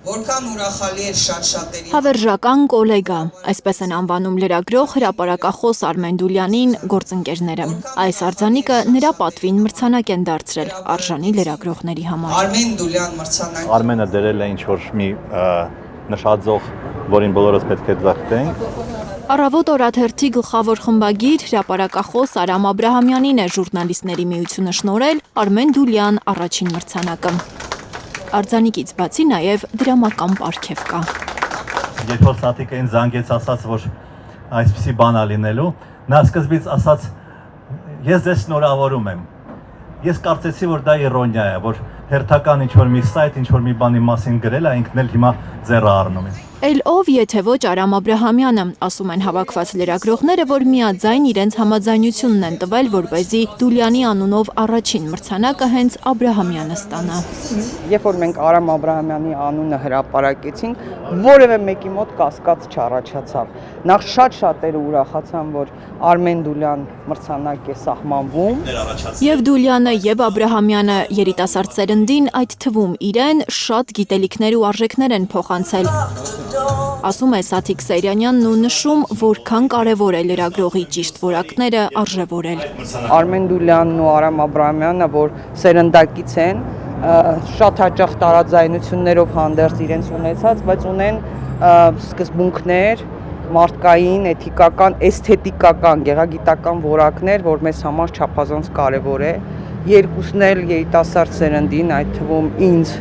Որքան ուրախալի էր շատ-շատերի Հավերժական կոլեգա, այսպես են անվանում լրագրող հրապարակախոս Արմեն Դուլյանին գործընկերները։ Այս արձանիկը նրա պատվին մրցանակ են դարձրել արժանի լրագրողների համար։ Արմեն Դուլյան մրցանակ։ Արմենը դերել է ինչ-որ մի նշաձող, որին բոլորս պետք է ձախտենք։ Առավոտ օրաթերթի գլխավոր խմբագիր հրապարակախոս Արամ Աբրահամյանին է ժուրնալիստների միությունը շնորհել Արմեն Դուլյան առաջին մրցանակը։ Արձանիկից բացի նաև դրամական պարգև կա։ Երբ որ Սաթիկային զանգեց ասաց, որ այսպիսի բան ա լինելու, նա սկզբից ասաց, ես ձեզ շնորհավորում եմ։ Ես կարծեցի, որ դա իրոնիա է, որ հերթական ինչ-որ մի սայթ, ինչ-որ մի բանի մասին գրել է, ինքն էլ հիմա ձեռը առնում է։ Էլ ով եթե ոչ Արամ Աբրահամյանը, ասում են հավաքված լրագրողները, որ միաձայն իրենց համաձայնությունն են տվել, որպեսզի Դուլյանի անունով առաջին մրցանակը հենց Աբրահամյանը ստանա։ Երբ որ մենք Արամ Աբրահամյանի անունը հրապարակեցինք, որևէ մեկի մոտ կասկած չառաջացավ։ Նախ շատ-շատերը ուրախացան, որ Արմեն Դուլյան մրցանակ է սահմանվում։ Եվ Դուլյանը, եւ Աբրահամյանը երիտասարդ սերնդին, այդ թվում իրեն, շատ գիտելիքներ ու արժեքներ են փոխանցել։ Ասում է Սաթիկ Սեյրանյանն ու նշում, որքան կարևոր է լրագրողի ճիշտ որակները արժևորել։ Արմեն Դուլյանն ու Արամ Աբրահամյանը, որ սերնդակից են, շատ հաճախ տարաձայնություններով հանդերձ իրենց ունեցած, բայց ունեն սկզբունքներ, մարդկային, էթիկական, էսթետիկական, գեղագիտական որակներ, որ մեզ համար չափազանց կարևոր է։ Երկուսն էլ երիտասարդ սերնդին, այդ թվում ինձ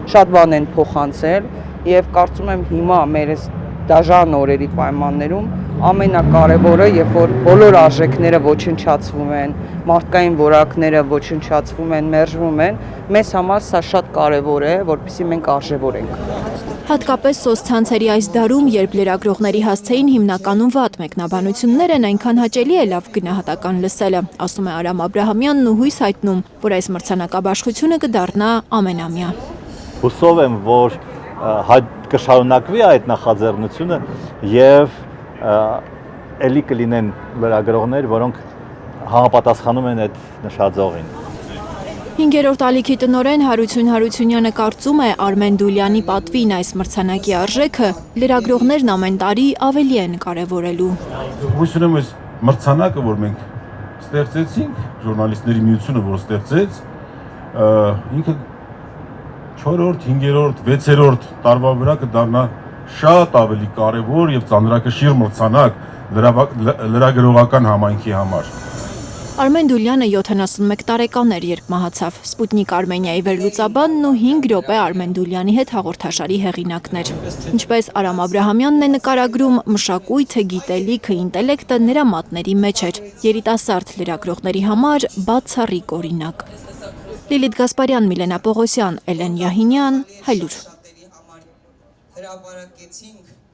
շատ բան են փոխանցել եւ կարծում եմ հիմա մեր այս դաժան օրերի պայմաններում ամենակարևորը, երբ որ բոլոր արժեքները ոչնչացվում են, մարդկային որակները ոչնչացվում են, մերժվում են, մեզ համար սա շատ կարևոր է, որպեսզի մենք արժևորենք։ Հատկապես սոցցանցերի այս դարում, երբ լրագրողների հասցեին հիմնականում վատ մեկնաբանություններ են, այնքան հաճելի է լավ գնահատական լսելը, ասում է Արամ Աբրահամյանն ու հույս հայտնում, որ այս մրցանակաբաշխությունը կդառնա ամենամյա։ Հուսով եմ, որ կշարունակվի այդ նախաձեռնությունը եւ ելի կլինեն լրագրողներ, որոնք համապատասխանում են այդ նշաձողին։ 5-րդ ալիքի տնօրեն Հարություն Հարությունյանը կարծում է Արմեն Դուլյանի պատվին այս մրցանակի արժեքը լրագրողներն ամեն տարի ավելի են կարևորելու։ Հույս ունեմ այս մրցանակը, որ մենք ստեղծեցինք, ժուրնալիստների միությունը, որ ստեղծեց, ինքը 4-րդ, 5-րդ, 6-րդ տարվա վրա կդառնա շատ ավելի կարևոր եւ ծանրակշիռ մրցանակ լրագրողական համայնքի համար։ Արմեն Դուլյանը 71 տարեկան էր, երբ մահացավ։ Սպուտնիկ Արմենիայի վերլուծաբանն ու 5 րոպե Արմեն Դուլյանի հետ հաղորդաշարի հեղինակներ։ Ինչպես Արամ Աբրահամյանն է նկարագրում, մշակույթը, գիտելիքը, ինտելեկտը նրա մատների մեջ էր։ Երիտասարդ լրագրողների համար բացառիկ օրինակ։ Լիլիթ Գասպարյան, Միլենա Պողոսյան, Էլեն Յահինյան, Հայլուր։ հրապարակեցինք